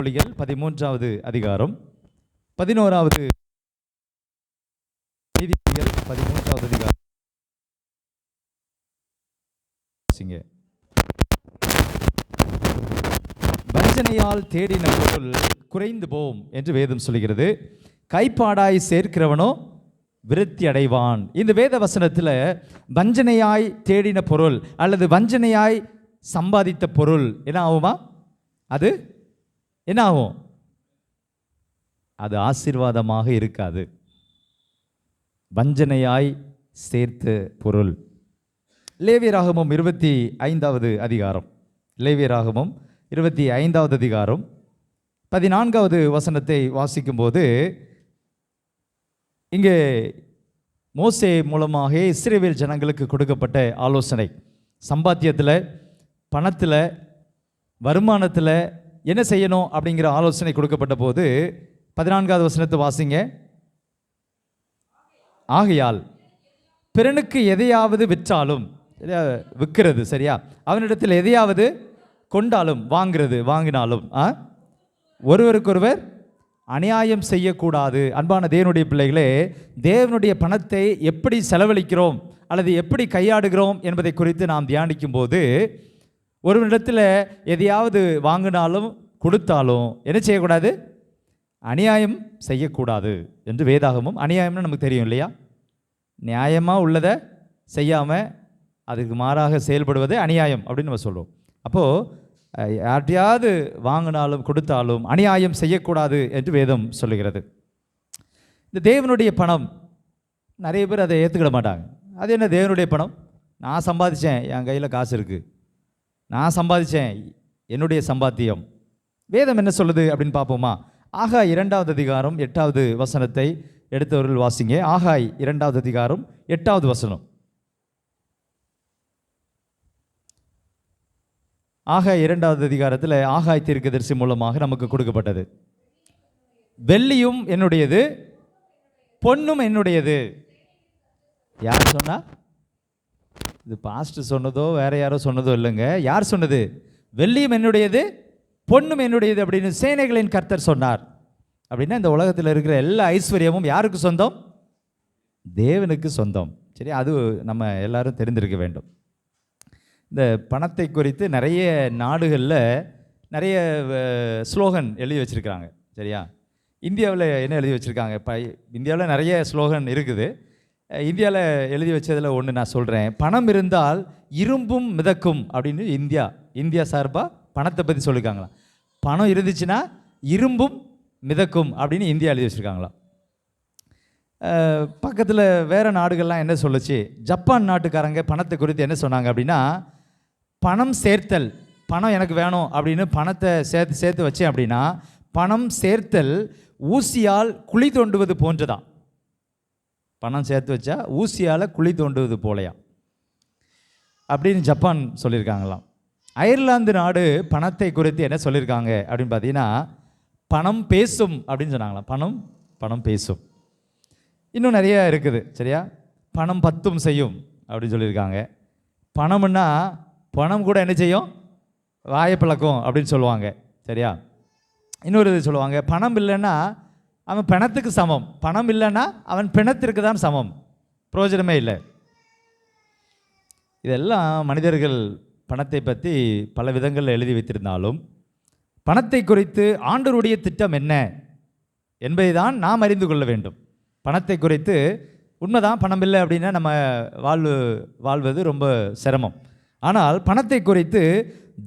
நீதிமொழிகள் 13வது அதிகாரம் 11வது நீதிமொழிகள் 13வது அதிகாரம். வஞ்சனையால் தேடின பொருள் குறைந்து போம் என்று வேதம் சொல்கிறது. கைப்பாடாய் சேர்க்கிறவனோ விருத்தி அடைவான். இந்த வேத வசனத்தில் வஞ்சனையாய் தேடின பொருள் அல்லது வஞ்சனையாய் சம்பாதித்த பொருள் என்ன ஆகுமா? அது என்ன ஆகும்? அது ஆசீர்வாதமாக இருக்காது. வஞ்சனையாய் சேர்த்த பொருள். லேவியராகமம் 25வது அதிகாரம், லேவியராகமம் 25வது அதிகாரம் 14வது வசனத்தை வாசிக்கும்போது, இங்கே மோசே மூலமாக இஸ்ரவேல் ஜனங்களுக்கு கொடுக்கப்பட்ட ஆலோசனை, சம்பாத்தியத்தில், பணத்தில், வருமானத்தில் என்ன செய்யணும் அப்படிங்கிற ஆலோசனை கொடுக்கப்பட்ட போது 14வது வசனத்தை வாசிங்க. ஆகையால் பிறனுக்கு எதையாவது விற்றாலும், விற்கிறது சரியா, அவனிடத்தில் எதையாவது கொண்டாலும், வாங்கினாலும் ஒருவருக்கொருவர் அநியாயம் செய்யக்கூடாது. அன்பான தேவனுடைய பிள்ளைகளே, தேவனுடைய பணத்தை எப்படி செலவழிக்கிறோம் அல்லது எப்படி கையாடுகிறோம் என்பதை குறித்து நாம் தியானிக்கும் போது, ஒருவரிடத்தில் எதையாவது வாங்கினாலும் கொடுத்தாலும் என்ன செய்யக்கூடாது? அநியாயம் செய்யக்கூடாது என்று வேதாகமும். அநியாயம்னு நமக்கு தெரியும் இல்லையா? நியாயமாக உள்ளதை செய்யாமல் அதுக்கு மாறாக செயல்படுவது அநியாயம் அப்படின்னு நம்ம சொல்லுவோம். அப்போது யார்ட்டையாவது வாங்கினாலும் கொடுத்தாலும் அநியாயம் செய்யக்கூடாது என்று வேதம் சொல்லுகிறது. இந்த தேவனுடைய பணம் நிறைய பேர் அதை ஏற்றுக்கிட மாட்டாங்க. அது என்ன தேவனுடைய பணம்? நான் சம்பாதிச்சேன், என் கையில் காசு இருக்குது, நான் சம்பாதிச்சேன், என்னுடைய சம்பாத்தியம். வேதம் என்ன சொல்லுது அப்படின்னு பார்ப்போமா? ஆகாய் 2வது அதிகாரம் 8வது வசனத்தை எடுத்தவர்கள் வாசிங்க. ஆகாய் 2வது அதிகாரம் 8வது வசனம். ஆகாய் 2வது அதிகாரத்தில் ஆகாய் தீர்க்கதரிசி மூலமாக நமக்கு கொடுக்கப்பட்டது. வெள்ளியும் என்னுடையது, பொன்னும் என்னுடையது. யார் சொன்னா? இது பாஸ்டர் சொன்னதோ வேற யாரோ சொன்னதோ இல்லைங்க. யார் சொன்னது? வெள்ளியும் என்னுடையது, பொன்னும் என்னுடையது அப்படின்னு சேனைகளின் கர்த்தர் சொன்னார். அப்படின்னா இந்த உலகத்தில் இருக்கிற எல்லா ஐஸ்வர்யமும் யாருக்கு சொந்தம்? தேவனுக்கு சொந்தம். சரி, அது நம்ம எல்லாரும் தெரிந்திருக்க வேண்டும். இந்த பணத்தை குறித்து நிறைய நாடுகளில் நிறைய ஸ்லோகன் எழுதி வச்சுருக்காங்க. சரியா? இந்தியாவில் என்ன எழுதி வச்சுருக்காங்க? இந்தியாவில் நிறைய ஸ்லோகன் இருக்குது. இந்தியாவில் எழுதி வச்சதில் ஒன்று நான் சொல்கிறேன். பணம் இருந்தால் இரும்பும் மிதக்கும் அப்படின்னு இந்தியா சார்பாக பணத்தை பற்றி சொல்லியிருக்காங்களாம். பணம் இருந்துச்சுன்னா இரும்பும் மிதக்கும் அப்படின்னு இந்தியா எழுதி வச்சுருக்காங்களாம். பக்கத்தில் வேறு நாடுகள்லாம் என்ன சொல்லுச்சு? ஜப்பான் நாட்டுக்காரங்க பணத்தை குறித்து என்ன சொன்னாங்க அப்படின்னா, பணம் சேர்த்தல், பணம் எனக்கு வேணும் அப்படின்னு பணத்தை சேர்த்து வச்சேன் அப்படின்னா, பணம் சேர்த்தல் ஊசியால் குழி தோண்டுவது போன்றதான். பணம் சேர்த்து வச்சா ஊசியால் குழி தோண்டுவது போலையா அப்படின்னு ஜப்பான் சொல்லியிருக்காங்களாம். அயர்லாந்து நாடு பணத்தை குறித்து என்ன சொல்லியிருக்காங்க அப்படின்னு பார்த்தீங்கன்னா, பணம் பேசும் அப்படின்னு சொன்னாங்களாம். பணம் பேசும். இன்னும் நிறைய இருக்குது. சரியா? பணம் பத்தும் செய்யும் அப்படின்னு சொல்லியிருக்காங்க. பணம்னா பணம் கூட என்ன செய்யும்? வாயை பழக்கம் அப்படின்னு சொல்லுவாங்க. சரியா? இன்னொரு இது சொல்லுவாங்க, பணம் இல்லைன்னா அவன் பிணத்துக்கு சமம், பணம் இல்லைன்னா அவன் பிணத்திற்கு தான் சமம், பிரயோஜனமே இல்லை. இதெல்லாம் மனிதர்கள் பணத்தை பற்றி பல விதங்களில் எழுதி வைத்திருந்தாலும், பணத்தை குறித்து ஆண்டவருடைய திட்டம் என்ன என்பதை தான் நாம் அறிந்து கொள்ள வேண்டும். பணத்தை குறித்து உண்மைதான், பணம் இல்லை அப்படின்னா நம்ம வாழ்வது ரொம்ப சிரமம். ஆனால் பணத்தை குறித்து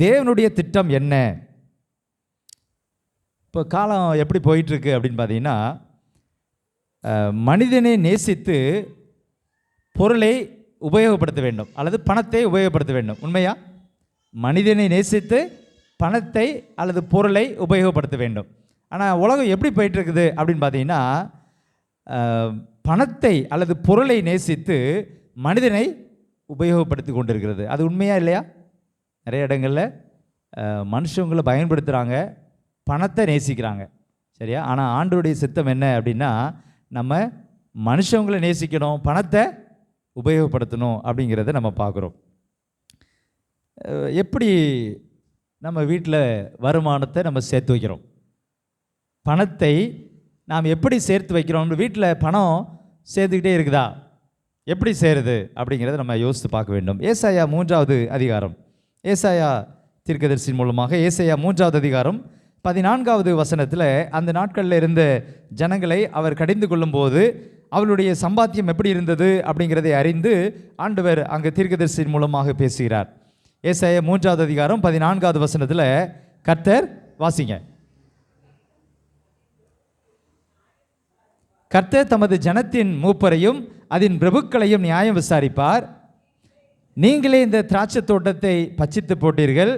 தேவனுடைய திட்டம் என்ன? இப்போ காலம் எப்படி போயிட்டுருக்கு அப்படின்னு பார்த்தீங்கன்னா, மனிதனை நேசித்து பொருளை உபயோகப்படுத்த வேண்டும் அல்லது பணத்தை உபயோகப்படுத்த வேண்டும். உண்மையா? மனிதனை நேசித்து பணத்தை அல்லது பொருளை உபயோகப்படுத்த வேண்டும். ஆனால் உலகம் எப்படி போயிட்டுருக்குது அப்படின்னு பார்த்தீங்கன்னா, பணத்தை அல்லது பொருளை நேசித்து மனிதனை உபயோகப்படுத்தி கொண்டிருக்கிறது. அது உண்மையா இல்லையா? நிறைய இடங்களில் மனுஷங்களை பயன்படுத்துகிறாங்க, பணத்தை நேசிக்கிறாங்க. சரியா? ஆனால் ஆண்டவருடைய சித்தம் என்ன அப்படின்னா, நம்ம மனுஷங்களை நேசிக்கணும், பணத்தை உபயோகப்படுத்தணும் அப்படிங்கிறத நம்ம பார்க்குறோம். எப்படி நம்ம வீட்டில் வருமானத்தை நம்ம சேர்த்து வைக்கிறோம்? பணத்தை நாம் எப்படி சேர்த்து வைக்கிறோம்? வீட்டில் பணம் சேர்த்துக்கிட்டே இருக்குதா? எப்படி சேருது அப்படிங்கிறத நம்ம யோசித்து பார்க்க வேண்டும். ஏசாயா 3வது அதிகாரம், ஏசாயா தீர்க்கதரிசியின் மூலமாக ஏசாயா 3வது அதிகாரம் 14வது வசனத்தில் அந்த நாட்களில் இருந்த ஜனங்களை அவர் கடிந்து கொள்ளும்போது அவளுடைய சம்பாத்தியம் எப்படி இருந்தது அப்படிங்கிறதை அறிந்து ஆண்டவர் அங்கே தீர்க்கதரிசியின் மூலமாக பேசுகிறார். ஏசாயா 3வது அதிகாரம் 14வது வசனத்தில் கர்த்தர், வாசிங்க. கர்த்தர் தமது ஜனத்தின் மூப்பரையும் அதன் பிரபுக்களையும் நியாயம் விசாரிப்பார். நீங்களே இந்த திராட்சை தோட்டத்தை பச்சித்து போட்டீர்கள்.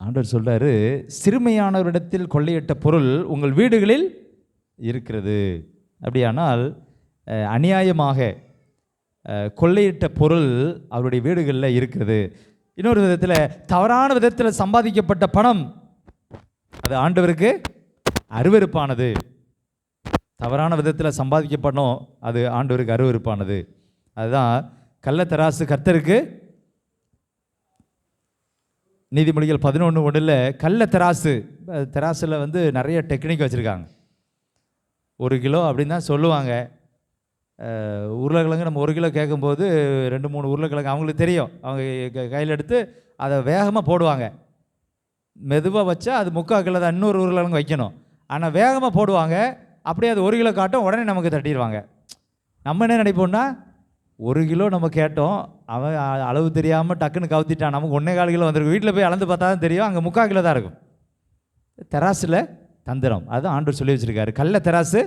ஆண்டவர் சொல்றாரு, சிறுமையானவரிடத்தில் கொள்ளையிட்ட பொருள் உங்கள் வீடுகளில் இருக்கிறது. அப்படியானால் அநியாயமாக கொள்ளையிட்ட பொருள் அவருடைய வீடுகளில் இருக்கிறது. இன்னொரு விதத்தில், தவறான விதத்தில் சம்பாதிக்கப்பட்ட பணம் அது ஆண்டவருக்கு அருவருப்பானது. தவறான விதத்தில் சம்பாதிக்கப்படணும், அது ஆண்டவருக்கு அருவருப்பானது. அதுதான் கள்ளத்தராசு கர்த்தருக்கு. நீதிமொழிகள் 11:1 கள்ளத்தராசு, தராசில் நிறைய டெக்னிக் வச்சுருக்காங்க. 1 கிலோ அப்படின்னு தான் சொல்லுவாங்க. உருளைக்கிழங்கு நம்ம 1 கிலோ கேட்கும்போது 2-3 உருளைக்கிழங்கு அவங்களுக்கு தெரியும். அவங்க கையில் எடுத்து அதை வேகமாக போடுவாங்க. மெதுவாக வச்சா அது 3/4 கிலோ தான், இன்னொரு உருளைக்கிழங்கு வைக்கணும். ஆனால் வேகமாக போடுவாங்க. அப்படியே அது 1 கிலோ காட்டும், உடனே நமக்கு தட்டிடுவாங்க. நம்ம என்ன நினைப்போம்னா, 1 கிலோ நம்ம கேட்டோம், அவன் அளவு தெரியாமல் டக்குன்னு கவுத்திட்டான், நமக்கு 1.25 கிலோ வந்திருக்கு. வீட்டில் போய் அளந்து பார்த்தா தான் தெரியும், அங்கே 3/4 கிலோ தான் இருக்கும். தராசில் தந்திரம். அதுதான் ஆண்டவர் சொல்லி வச்சுருக்காரு. கள்ள தராசு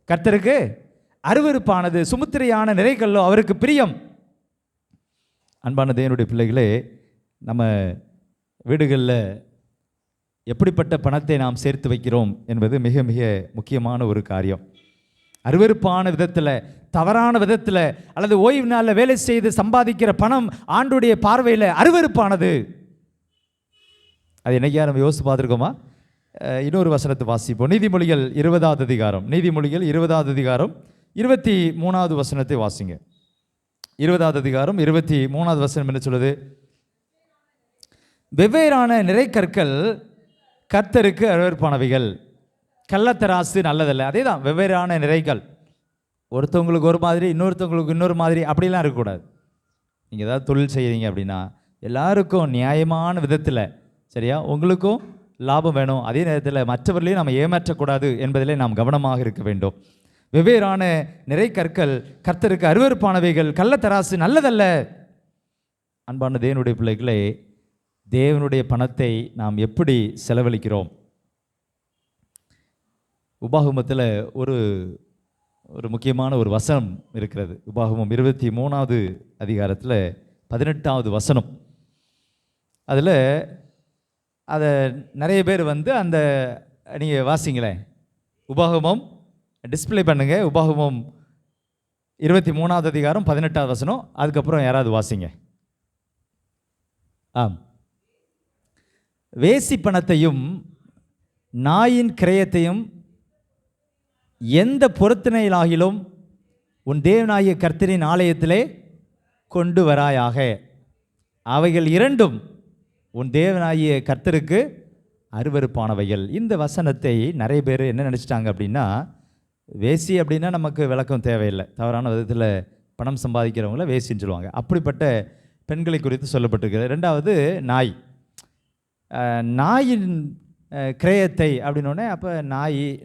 கர்த்தருக்கு அருவருப்பானது, சுமுத்திரையான நிறைகல்லோ அவருக்கு பிரியம். அன்பான தேவனுடைய பிள்ளைகளே, நம்ம வீடுகளில் எப்படிப்பட்ட பணத்தை நாம் சேர்த்து வைக்கிறோம் என்பது மிக மிக முக்கியமான ஒரு காரியம். அருவருப்பான விதத்தில், தவறான விதத்தில் அல்லது ஓய்வு நாளில் வேலை செய்து சம்பாதிக்கிற பணம் ஆண்டுடைய பார்வையில் அருவருப்பானது. அது என்னைக்கா நம்ம யோசித்து பார்த்துருக்கோமா? இன்னொரு வசனத்தை வாசிப்போம். நீதிமொழிகள் 20வது அதிகாரம், நீதிமொழிகள் 20வது அதிகாரம் 23வது வசனத்தை வாசிங்க. 20வது அதிகாரம் 23வது வசனம் என்ன சொல்லுது? வெவ்வேறான நிறைக்கற்கள் கர்த்தருக்கு அருவருப்பானவைகள், கள்ளத்தராசு நல்லதல்ல. அதே தான், வெவ்வேறான நிறைகள். ஒருத்தவங்களுக்கு ஒரு மாதிரி, இன்னொருத்தவங்களுக்கு இன்னொரு மாதிரி அப்படிலாம் இருக்கக்கூடாது. நீங்கள் ஏதாவது தொழில் செய்கிறீங்க அப்படின்னா எல்லாருக்கும் நியாயமான விதத்தில், சரியா, உங்களுக்கும் லாபம் வேணும், அதே நேரத்தில் மற்றவர்களையும் நம்ம ஏமாற்றக்கூடாது என்பதிலே நாம் கவனமாக இருக்க வேண்டும். வெவ்வேறான நிறைக்கற்கள் கர்த்தருக்கு அருவருப்பானவைகள், கள்ளத்தராசு நல்லதல்ல. அன்பான தேவனுடைய பிள்ளைகளே, தேவனுடைய பணத்தை நாம் எப்படி செலவழிக்கிறோம்? உபாகமத்தில் ஒரு முக்கியமான ஒரு வசனம் இருக்கிறது. உபாகமம் 23வது அதிகாரத்தில் 18வது வசனம். அதில் அதை நிறைய பேர் அந்த நீங்கள் வாசிங்களேன். உபாகமம் டிஸ்பிளே பண்ணுங்க. உபாகமம் 23வது அதிகாரம் 18வது வசனம். அதுக்கப்புறம் யாராவது வாசிங்க. வேசி பணத்தையும் நாயின் கிரயத்தையும் எந்த பொருத்தனையிலாகிலும் உன் தேவனாகிய கர்த்தரின் ஆலயத்திலே கொண்டு வராயாக. அவைகள் இரண்டும் உன் தேவனாகிய கர்த்தருக்கு அருவருப்பானவைகள். இந்த வசனத்தை நிறைய பேர் என்ன நினச்சிட்டாங்க அப்படின்னா, வேசி அப்படின்னா நமக்கு விளக்கம் தேவையில்லை, தவறான விதத்தில் பணம் சம்பாதிக்கிறவங்கள வேசின்னு சொல்லுவாங்க. அப்படிப்பட்ட பெண்களை குறித்து சொல்லப்பட்டிருக்கிறது. ரெண்டாவது, நாயின் கிரயத்தை அப்படின்னோடனே, அப்போ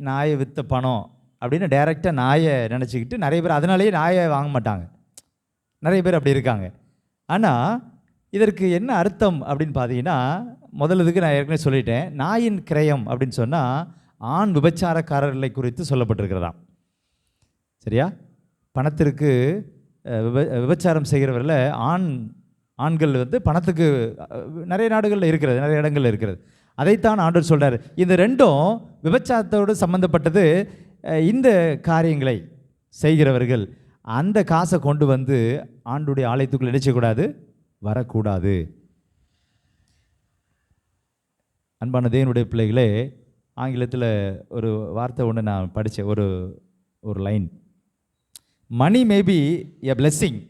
நாயை விற்ற பணம் அப்படின்னு டைரெக்டாக நாயை நினச்சிக்கிட்டு நிறைய பேர் அதனாலேயே நாயை வாங்க மாட்டாங்க. நிறைய பேர் அப்படி இருக்காங்க. ஆனால் இதற்கு என்ன அர்த்தம் அப்படின்னு பார்த்தீங்கன்னா, முதலுக்கு நான் ஏற்கனவே சொல்லிட்டேன். நாயின் கிரயம் அப்படின்னு சொன்னால் ஆண் விபச்சாரக்காரர்களை குறித்து சொல்லப்பட்டிருக்கிறதாம். சரியா? பணத்திற்கு விபச்சாரம் செய்கிறவரில் ஆண்கள் பணத்துக்கு நிறைய நாடுகளில் இருக்கிறது, நிறைய இடங்களில் இருக்கிறது. அதைத்தான் ஆண்டவர் சொல்கிறார். இந்த ரெண்டும் விபச்சாரத்தோடு சம்பந்தப்பட்டது. இந்த காரியங்களை செய்கிறவர்கள் அந்த காசை கொண்டு ஆண்டுடைய ஆலயத்துக்குள் நினைச்சக்கூடாது, வரக்கூடாது. அன்பான தேவனுடைய பிள்ளைகளே, ஆங்கிலத்தில் ஒரு வார்த்தை ஒன்று நான் படித்தேன், ஒரு line. Money maybe a blessing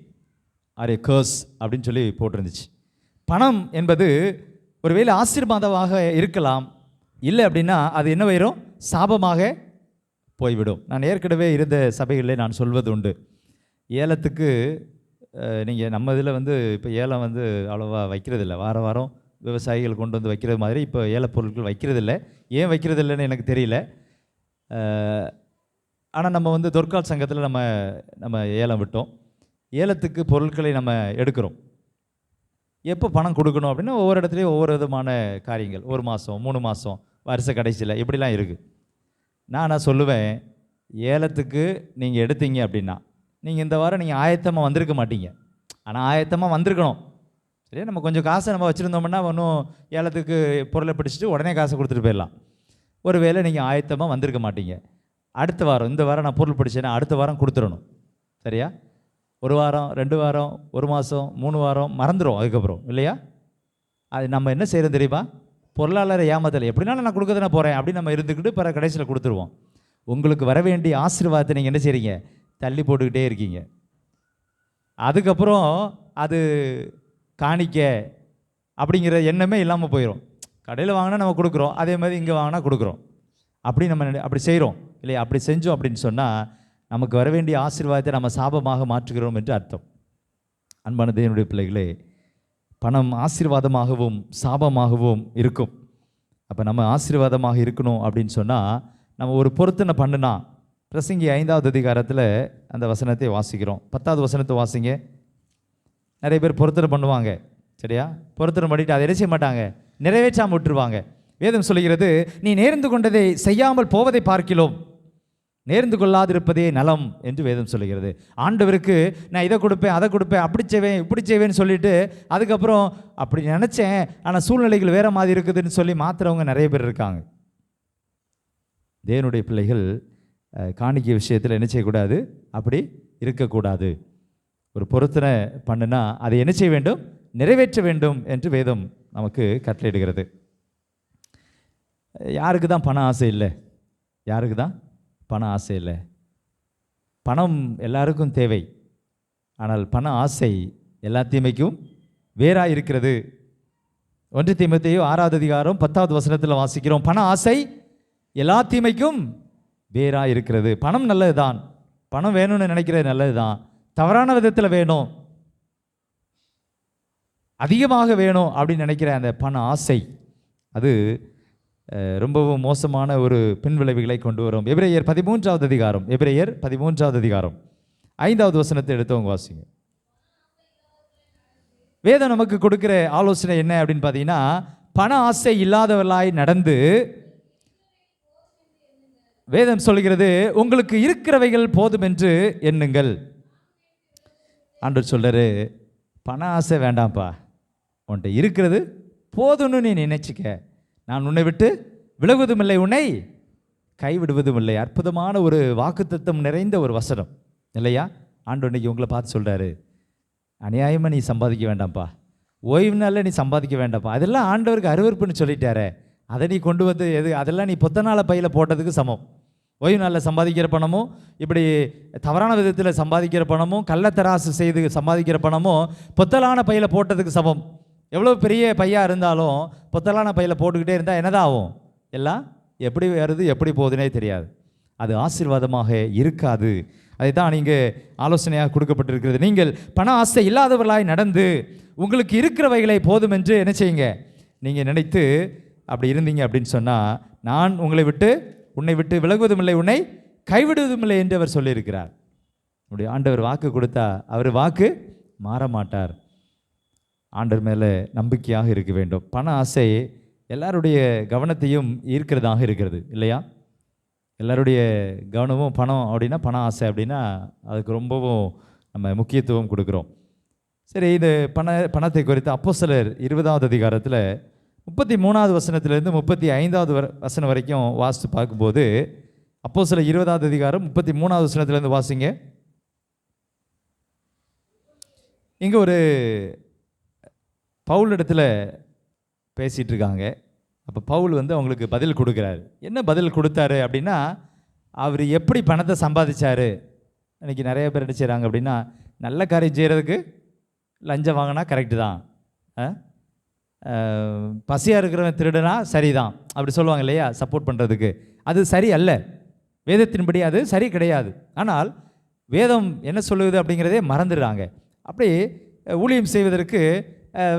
or a curse அப்படின்னு சொல்லி போட்டிருந்துச்சு. பணம் என்பது ஒருவேளை ஆசீர்வாதமாக இருக்கலாம், இல்லை அப்படின்னா அது என்ன வரும்? சாபமாக போய்விடும். நான் ஏற்கனவே இருந்த சபைகளில் நான் சொல்வது உண்டு, ஏலத்துக்கு நீங்கள் நம்ம இதில் வந்து இப்போ ஏலம் வந்து அவ்வளோவா வைக்கிறதில்ல. வாரம் வாரம் விவசாயிகள் கொண்டு வந்து வைக்கிறது மாதிரி இப்போ ஏல பொருட்கள் வைக்கிறதில்ல. ஏன் வைக்கிறதில்லைன்னு எனக்கு தெரியல. ஆனால் நம்ம வந்து தொற்கால் சங்கத்தில் நம்ம ஏலம் விட்டோம். ஏலத்துக்கு பொருட்களை நம்ம எடுக்கிறோம். எப்போ பணம் கொடுக்கணும் அப்படின்னா ஒவ்வொரு இடத்துலையும் ஒவ்வொரு விதமான காரியங்கள், 1 மாதம் 3 மாதம் வருஷ கடைசியில் இப்படிலாம் இருக்குது. நான் சொல்லுவேன், ஏலத்துக்கு நீங்கள் எடுத்தீங்க அப்படின்னா நீங்கள் இந்த வாரம் நீங்கள் ஆயத்தமாக வந்திருக்க மாட்டீங்க. ஆனால் ஆயத்தமாக வந்திருக்கணும். சரியா? நம்ம கொஞ்சம் காசை நம்ம வச்சுருந்தோம்னா ஒன்றும் ஏலத்துக்கு பொருளை பிடிச்சிட்டு உடனே காசை கொடுத்துட்டு போயிடலாம். ஒரு வேளை நீங்கள் ஆயத்தமாக வந்திருக்க மாட்டீங்க. அடுத்த வாரம், இந்த வாரம் நான் பொருள் பிடிச்சேன்னா அடுத்த வாரம் கொடுத்துடணும். சரியா? 1 வாரம் 2 வாரம் 1 மாதம் 3 வாரம் மறந்துடும் அதுக்கப்புறம், இல்லையா? அது நம்ம என்ன செய்கிறோம் தெரியுமா? பொருளாளரை ஏமாத்தலை, எப்படினாலும் நான் கொடுக்க தானே போகிறேன் அப்படின்னு நம்ம இருந்துக்கிட்டு பிற கடைசியில் கொடுத்துருவோம். உங்களுக்கு வர வேண்டிய ஆசீர்வாதத்தை நீங்கள் என்ன செய்கிறீங்க? தள்ளி போட்டுக்கிட்டே இருக்கீங்க. அதுக்கப்புறம் அது காணிக்க அப்படிங்கிற எண்ணமே இல்லாமல் போயிடும். கடையில் வாங்கினா நம்ம கொடுக்குறோம், அதே மாதிரி இங்கே வாங்கினா கொடுக்குறோம். அப்படி செய்கிறோம் இல்லையா? அப்படி செஞ்சோம் அப்படின்னு சொன்னால் நமக்கு வர வேண்டிய ஆசீர்வாதத்தை நம்ம சாபமாக மாற்றுகிறோம் என்று அர்த்தம். அன்பான தேவனுடைய பிள்ளைகளே, பணம் ஆசீர்வாதமாகவும் சாபமாகவும் இருக்கும். அப்போ நம்ம ஆசீர்வாதமாக இருக்கணும் அப்படின்னு சொன்னால் நம்ம ஒரு பொருத்தனை பண்ணுனா, பிரசங்கி 5வது அதிகாரத்தில் அந்த வசனத்தை வாசிக்கிறோம். 10வது வசனத்தை வாசிங்க. நிறைய பேர் பொருத்தனை பண்ணுவாங்க. சரியா? பொருத்தனை பண்ணிட்டு அதை என்ன செய்ய மாட்டாங்க? நிறைவேற்றாமல் விட்டுருவாங்க. வேதம் சொல்லுகிறது, நீ நேர்ந்து கொண்டதை செய்யாமல் போவதை பார்க்கிலோம், நேர்ந்து கொள்ளாதிருப்பதே நலம் என்று வேதம் சொல்லுகிறது. ஆண்டவருக்கு நான் இதை கொடுப்பேன் அதை கொடுப்பேன் அப்படி செய்வேன் இப்படி செய்வேன்னு சொல்லிட்டு அதுக்கப்புறம் அப்படி நினச்சேன் ஆனால் சூழ்நிலைகள் வேறு மாதிரி இருக்குதுன்னு சொல்லி மாற்றுறவங்க நிறைய பேர் இருக்காங்க. தேவனுடைய பிள்ளைகள் காணிக்கை விஷயத்தில் என்ன செய்யக்கூடாது? அப்படி இருக்கக்கூடாது. ஒரு பொருத்தனை பண்ணுனா அதை என்ன செய்ய வேண்டும்? நிறைவேற்ற வேண்டும் என்று வேதம் நமக்கு கட்டளையிடுகிறது. யாருக்கு தான் பண ஆசை இல்லை? யாருக்கு தான் பண ஆசை இல்லை? பணம் எல்லாருக்கும் தேவை. ஆனால் பண ஆசை எல்லா தீமைக்கும் வேறாக இருக்கிறது. 1 தீமோத்தேயு 6வது அதிகாரம் 10வது வசனத்தில் வாசிக்கிறோம், பண ஆசை எல்லா தீமைக்கும் வேறாக இருக்கிறது. பணம் நல்லது தான், பணம் வேணும்னு நினைக்கிறது நல்லது தான், தவறான விதத்தில் வேணும், அதிகமாக வேணும் அப்படின்னு நினைக்கிற அந்த பண ஆசை அது ரொம்பவும் மோசமான ஒரு பின்விளைவுகளை கொண்டு வரும். எபிரேயர் 13வது அதிகாரம், எபிரேயர் 13வது அதிகாரம் 5வது வசனத்தை எடுத்தவங்க வாசிங்க. வேதம் நமக்கு கொடுக்கிற ஆலோசனை என்ன அப்படின்னு பார்த்தீங்கன்னா, பண ஆசை இல்லாதவர்களாய் நடந்து, வேதம் சொல்கிறது உங்களுக்கு இருக்கிறவைகள் போதும் என்று எண்ணுங்கள். ஆண்டவர் சொல்றாரு, பண ஆசை வேண்டாம்ப்பா, உன்கிட்ட இருக்கிறது போதும்னு நீ நினைச்சிக்க, நான் உன்னை விட்டு விலகுவதும் இல்லை, உன்னை கைவிடுவதும் இல்லை. அற்புதமான ஒரு வாக்குத்தத்தம் நிறைந்த ஒரு வசனம் இல்லையா? ஆண்டவர் இன்னைக்கு உங்களை பார்த்து சொல்கிறாரு, அநியாயமாக நீ சம்பாதிக்க வேண்டாம்ப்பா, ஓய்வு நாளில் நீ சம்பாதிக்க வேண்டாம்ப்பா, அதெல்லாம் ஆண்டவருக்கு அருவருப்புன்னு சொல்லிட்டாரே, அதை நீ கொண்டு வந்து அதெல்லாம் நீ புத்த நாள பையில் போட்டதுக்கு சமம். ஓய்வு நாளில் சம்பாதிக்கிற பணமும், இப்படி தவறான விதத்தில் சம்பாதிக்கிற பணமும், கள்ளத்தராசு செய்து சம்பாதிக்கிற பணமும் பொத்தலான பையில் போட்டதுக்கு சமம். எவ்வளோ பெரிய பையாக இருந்தாலும் பொத்தலான பையில் போட்டுக்கிட்டே இருந்தால் என்னதான் ஆகும்? எல்லாம் எப்படி வருது எப்படி போகுதுன்னே தெரியாது. அது ஆசீர்வாதமாக இருக்காது. அதை தான் நீங்கள் ஆலோசனையாக கொடுக்கப்பட்டிருக்கிறது. நீங்கள் பண ஆசை இல்லாதவர்களாய் நடந்து உங்களுக்கு இருக்கிறவைகளை போதும் என்று என்ன செய்யுங்க? நீங்கள் நினைத்து அப்படி இருந்தீங்க அப்படின்னு சொன்னால், நான் உன்னை விட்டு விலகுவதும் இல்லை, உன்னை கைவிடுவதும் இல்லை என்று அவர் சொல்லியிருக்கிறார். நம்முடைய ஆண்டவர் வாக்கு கொடுத்தா அவர் வாக்கு மாற மாட்டார். ஆண்டவர் மேலே நம்பிக்கையாக இருக்க வேண்டும். பண ஆசை எல்லாருடைய கவனத்தையும் ஈர்க்கிறதாக இருக்கிறது இல்லையா? எல்லாருடைய கவனமும் பணம் அப்படின்னா, பண ஆசை அப்படின்னா அதுக்கு ரொம்பவும் நம்ம முக்கியத்துவம் கொடுக்குறோம். சரி, இது பணத்தை குறித்து அப்போஸ்தலர் 20வது அதிகாரத்தில் 33வது வசனத்திலிருந்து 35வது வசனம் வரைக்கும் வாசித்து பார்க்கும்போது, அப்போஸ்தலர் 20வது அதிகாரம் 33வது வசனத்திலேருந்து வாசிங்க. இங்கே ஒரு பவுல் இடத்துல பேசிகிட்டு இருக்காங்க. அப்போ பவுல் அவங்களுக்கு பதில் கொடுக்குறாரு. என்ன பதில் கொடுத்தாரு அப்படின்னா, அவர் எப்படி பணத்தை சம்பாதிச்சார். இன்றைக்கி நிறைய பேர் என்ன செய்கிறாங்க அப்படின்னா, நல்ல காரியம் செய்கிறதுக்கு லஞ்சம் வாங்கினா கரெக்டு தான், பசியாக இருக்கிறவன் திருடனா சரிதான் அப்படி சொல்லுவாங்க இல்லையா, சப்போர்ட் பண்ணுறதுக்கு. அது சரி அல்ல, வேதத்தின்படி அது சரி கிடையாது. ஆனால் வேதம் என்ன சொல்லுது அப்படிங்கிறதே மறந்துடுறாங்க. அப்படி ஊழியம் செய்வதற்கு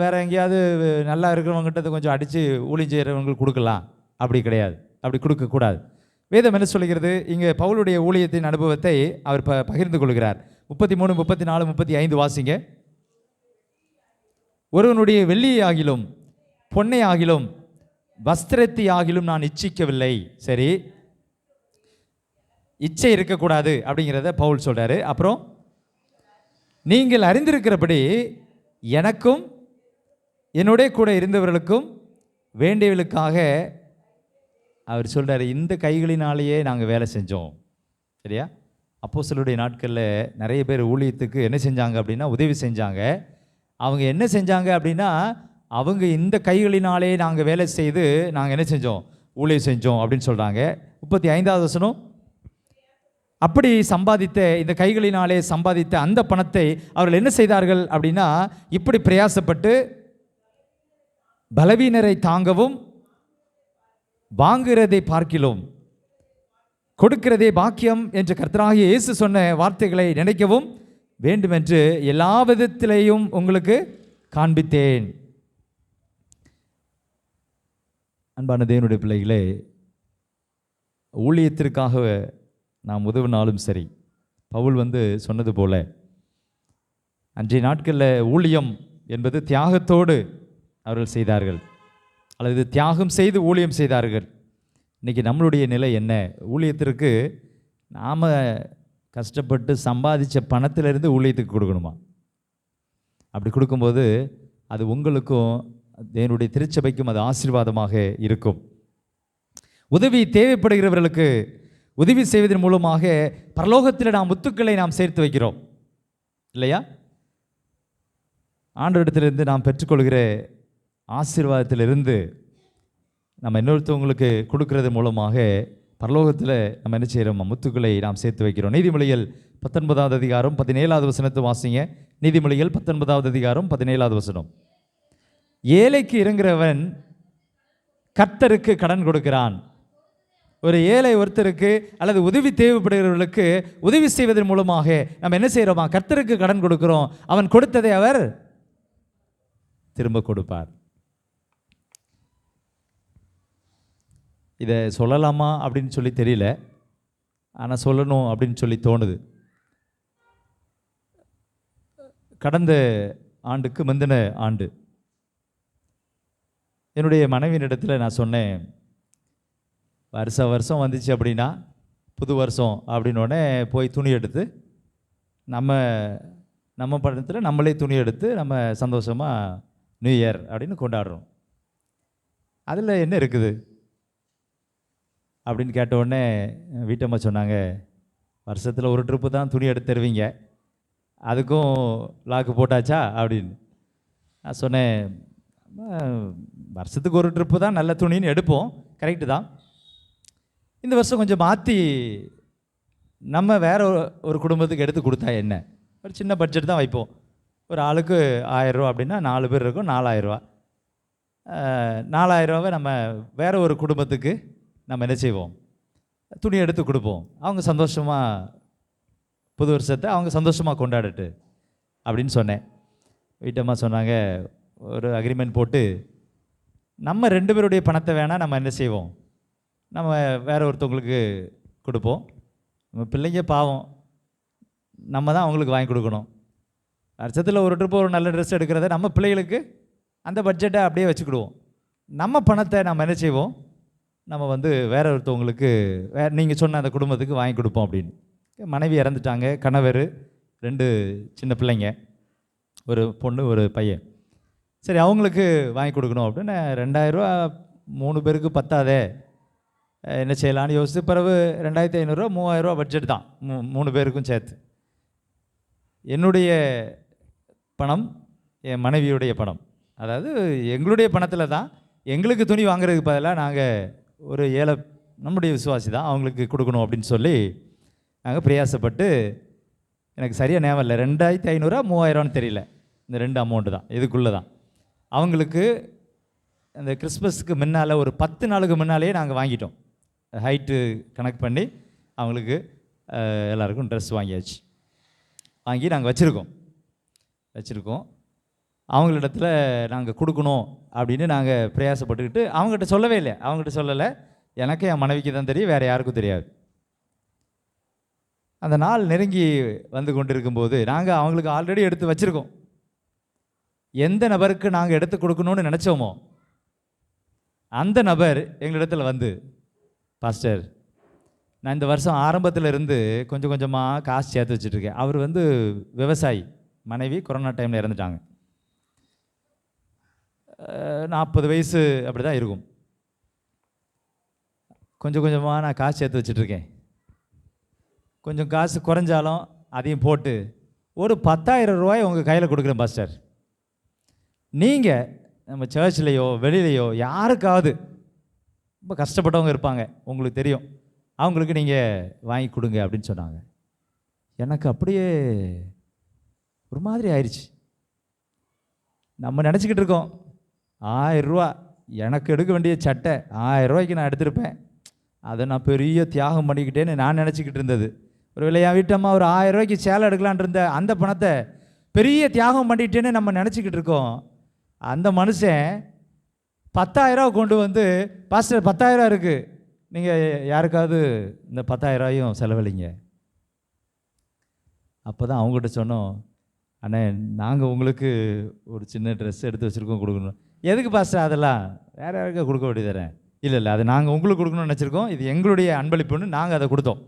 வேறு எங்கேயாவது நல்லா இருக்கிறவங்ககிட்ட கொஞ்சம் அடித்து ஊழியம் செய்கிறவங்களுக்கு கொடுக்கலாம், அப்படி கிடையாது, அப்படி கொடுக்கக்கூடாது. வேதம் என்ன சொல்லுகிறது? இங்கே பவுலுடைய ஊழியத்தின் அனுபவத்தை அவர் பகிர்ந்து கொள்கிறார். 33, 34, 35 வாசிங்க. ஒருவனுடைய வெள்ளியை ஆகிலும் பொன்னை ஆகிலும் வஸ்திரத்தை ஆகிலும் நான் இச்சிக்கவில்லை. சரி, இச்சை இருக்கக்கூடாது அப்படிங்கிறத பவுல் சொல்றாரு. அப்புறம் நீங்கள் அறிந்திருக்கிறபடி எனக்கும் என்னுடைய கூட இருந்தவர்களுக்கும் வேண்டியவர்களுக்காக அவர் சொல்றாரு, இந்த கைகளினாலேயே நாங்கள் வேலை செஞ்சோம். சரியா? அப்போஸ்தலருடைய நாட்களில் நிறைய பேர் ஊழியத்துக்கு என்ன செஞ்சாங்க அப்படின்னா உதவி செஞ்சாங்க. அவங்க என்ன செஞ்சாங்க அப்படின்னா, அவங்க இந்த கைகளினாலே நாங்கள் வேலை செய்து நாங்கள் என்ன செஞ்சோம், ஊழியம் செஞ்சோம் அப்படின்னு சொல்கிறாங்க. 35வது வசனம். அப்படி சம்பாதித்த, இந்த கைகளினாலே சம்பாதித்த அந்த பணத்தை அவர்கள் என்ன செய்தார்கள் அப்படின்னா, இப்படி பிரயாசப்பட்டு பலவீனரை தாங்கவும் வாங்குகிறதை பார்க்கிலும் கொடுக்கிறதே பாக்கியம் என்று கர்த்தராகிய இயேசு சொன்ன வார்த்தைகளை நினைக்கவும் வேண்டுமென்று எல்லா விதத்திலேயும் உங்களுக்கு காண்பித்தேன். அன்பான தேவனுடைய பிள்ளைகளே, ஊழியத்திற்காக நாம் உதவினாலும் சரி, பவுல் சொன்னது போல அன்றைய நாட்களில் ஊழியம் என்பது தியாகத்தோடு அவர்கள் செய்தார்கள், அல்லது தியாகம் செய்து ஊழியம் செய்தார்கள். இன்றைக்கி நம்மளுடைய நிலை என்ன? ஊழியத்திற்கு நாம் கஷ்டப்பட்டு சம்பாதிச்ச பணத்திலிருந்து ஊழியத்துக்கு கொடுக்கணுமா? அப்படி கொடுக்கும்போது அது உங்களுக்கும் தேவனுடைய திருச்சபைக்கும் அது ஆசீர்வாதமாக இருக்கும். உதவி தேவைப்படுகிறவர்களுக்கு உதவி செய்வதன் மூலமாக பரலோகத்தில் நாம் முத்துக்களை நாம் சேர்த்து வைக்கிறோம் இல்லையா? ஆண்டவரிடத்திலிருந்து நாம் பெற்றுக்கொள்கிற ஆசீர்வாதத்திலிருந்து நம்ம இன்னொருத்தவங்களுக்கு கொடுக்கறது மூலமாக பரலோகத்தில் நம்ம என்ன செய்கிறோம், முத்துக்களை நாம் சேர்த்து வைக்கிறோம். நீதிமொழிகள் 19வது அதிகாரம் 17வது வசனத்தை வாசிங்க. நீதிமொழிகள் 19வது அதிகாரம் 17வது வசனம். ஏழைக்கு இறங்குறவன் கர்த்தருக்கு கடன் கொடுக்கிறான். ஒரு ஏழை ஒருத்தருக்கு அல்லது உதவி தேவைப்படுகிறவர்களுக்கு உதவி செய்வதன் மூலமாக நம்ம என்ன செய்கிறோமா, கர்த்தருக்கு கடன் கொடுக்கிறோம். அவன் கொடுத்ததை அவர் திரும்ப கொடுப்பார். இதை சொல்லலாமா அப்படின்னு சொல்லி தெரியல, ஆனால் சொல்லணும் அப்படின்னு சொல்லி தோணுது. கடந்த ஆண்டுக்கு முந்தின ஆண்டு என்னுடைய மனைவியினிடத்தில் நான் சொன்னேன், வருஷம் வந்துச்சு அப்படின்னா புது வருஷம் அப்படின்னோடனே போய் துணி எடுத்து நம்ம படத்தில் நம்மளே துணி எடுத்து நம்ம சந்தோஷமாக நியூ இயர் அப்படின்னு கொண்டாடுறோம். அதில் என்ன இருக்குது அப்படின்னு கேட்ட உடனே வீட்டம்மா சொன்னாங்க, வருஷத்தில் ஒரு ட்ரிப்பு தான் துணி எடுத்து தருவீங்க, அதுக்கும் லாக்கு போட்டாச்சா அப்படின்னு. நான் சொன்னேன், வருஷத்துக்கு ஒரு ட்ரிப்பு தான் நல்ல துணின்னு எடுப்போம், கரெக்டு தான். இந்த வருஷம் கொஞ்சம் மாற்றி நம்ம வேற ஒரு குடும்பத்துக்கு எடுத்து கொடுத்தா என்ன, ஒரு சின்ன பட்ஜெட் தான் வைப்போம். ஒரு ஆளுக்கு 1000 ரூபா அப்படின்னா 4 பேர் இருக்கும், 4000 ரூபா. 4000 ரூபாவை நம்ம வேற ஒரு குடும்பத்துக்கு நம்ம என்ன செய்வோம், துணி எடுத்து கொடுப்போம். அவங்க சந்தோஷமாக புது வருஷத்தை அவங்க சந்தோஷமாக கொண்டாடட்டு அப்படின்னு சொன்னேன். வீட்டம்மா சொன்னாங்க, ஒரு அக்ரிமெண்ட் போட்டு நம்ம 2 பேருடைய பணத்தை வேணால் நம்ம என்ன செய்வோம், நம்ம வேற ஒருத்தவங்களுக்கு கொடுப்போம். நம்ம பிள்ளைங்க பாவம், நம்ம தான் அவங்களுக்கு வாங்கி கொடுக்கணும். வருஷத்தில் ஒரு ட்ரிப்பு ஒரு நல்ல ட்ரெஸ் எடுக்கிறத நம்ம பிள்ளைகளுக்கு அந்த பட்ஜெட்டை அப்படியே வச்சுக்கிடுவோம். நம்ம பணத்தை நம்ம என்ன செய்வோம், நம்ம வேற ஒருத்தவங்களுக்கு நீங்கள் சொன்ன அந்த குடும்பத்துக்கு வாங்கி கொடுப்போம் அப்படின்னு. மனைவி இறந்துட்டாங்க, கணவர், 2 சின்ன பிள்ளைங்க, ஒரு பொண்ணு ஒரு பையன். சரி, அவங்களுக்கு வாங்கி கொடுக்கணும் அப்படின்னு 2000 ரூபா 3 பேருக்கு பத்தாதே, என்ன செய்யலான்னு யோசித்து பிறகு 2500 ரூபா 3000 ரூபா பட்ஜெட் தான் 3 பேருக்கும் சேர்த்து. என்னுடைய பணம், என் மனைவியுடைய பணம், அதாவது எங்களுடைய பணத்தில் தான் எங்களுக்கு துணி வாங்குறதுக்கு பதிலாக நாங்கள் ஒரு ஏழை நம்முடைய விசுவாசி தான் அவங்களுக்கு கொடுக்கணும் அப்படின்னு சொல்லி நாங்கள் பிரயாசப்பட்டு, எனக்கு சரியாக ஞாபகம் இல்லை, 2500 3000 தெரியல, இந்த 2 அமௌண்ட்டு தான் இதுக்குள்ளே தான் அவங்களுக்கு அந்த கிறிஸ்மஸுக்கு முன்னால் ஒரு 10 நாளுக்கு முன்னாலேயே நாங்கள் வாங்கிட்டோம். ஹைட்டு கணக்கு பண்ணி அவங்களுக்கு எல்லாருக்கும் ட்ரெஸ் வாங்கியாச்சு. வாங்கி நாங்கள் வச்சுருக்கோம். அவங்களிடத்துல நாங்கள் கொடுக்கணும் அப்படின்னு நாங்கள் பிரயாசப்பட்டுக்கிட்டு அவங்ககிட்ட சொல்லவே இல்லை. அவங்ககிட்ட சொல்லலை. எனக்கு என் மனைவிக்கு தான் தெரியும், வேறு யாருக்கும் தெரியாது. அந்த நாள் நெருங்கி வந்து கொண்டு இருக்கும்போது நாங்கள் அவங்களுக்கு ஆல்ரெடி எடுத்து வச்சுருக்கோம். எந்த நபருக்கு நாங்கள் எடுத்து கொடுக்கணும்னு நினச்சோமோ அந்த நபர் எங்களிடத்தில் வந்து, பாஸ்டர், நான் இந்த வருஷம் ஆரம்பத்தில் இருந்து கொஞ்சம் கொஞ்சமாக காசு சேர்த்து வச்சுட்ருக்கேன். அவர் வந்து விவசாயி, மனைவி கொரோனா டைமில் இறந்துட்டாங்க. 40 வயசு அப்படி தான் இருக்கும். கொஞ்சம் கொஞ்சமாக நான் காசு சேர்த்து வச்சுட்ருக்கேன். கொஞ்சம் காசு குறைஞ்சாலும் அதையும் போட்டு ஒரு 10,000 ரூபாய் உங்கள் கையில் கொடுக்குறேன் பாஸ்டர். நீங்கள் நம்ம சர்ச்சிலையோ வெளியிலையோ யாருக்காவது ரொம்ப கஷ்டப்பட்டவங்க இருப்பாங்க, உங்களுக்கு தெரியும், அவங்களுக்கு நீங்கள் வாங்கி கொடுங்க அப்படின்னு சொன்னாங்க. எனக்கு அப்படியே ஒரு மாதிரி ஆயிடுச்சு. நம்ம நினச்சிக்கிட்டு இருக்கோம் 1000 ரூபா எனக்கு எடுக்க வேண்டிய சட்டை 1000 ரூபாய்க்கு நான் எடுத்திருப்பேன், அதை நான் பெரிய தியாகம் பண்ணிக்கிட்டேன்னு நான் நினச்சிக்கிட்டு இருந்தது. ஒரு என் வீட்டம்மா ஒரு 1000 ரூபாய்க்கு சேலை எடுக்கலான் இருந்த அந்த பணத்தை பெரிய தியாகம் பண்ணிட்டேன்னு நம்ம நினச்சிக்கிட்டு இருக்கோம். அந்த மனுஷன் 10,000 ரூபா கொண்டு வந்து, பாஸ்டர் 10,000 ரூபா இருக்குது, நீங்கள் யாருக்காவது இந்த 10,000 ரூபாயும் செலவழிங்க. அப்போ தான் அவங்ககிட்ட சொன்னோம், அண்ணே நாங்கள் உங்களுக்கு ஒரு சின்ன ட்ரெஸ் எடுத்து வச்சுருக்கோம், கொடுக்கணும். எதுக்கு பாஸ்டர் அதெல்லாம், வேறு யாருக்கா கொடுக்க வேண்டியதானே? இல்லை அது நாங்கள் உங்களுக்கு கொடுக்கணும்னு நினச்சிருக்கோம், இது எங்களுடைய அன்பளிப்புன்னு நாங்கள் அதை கொடுத்தோம்.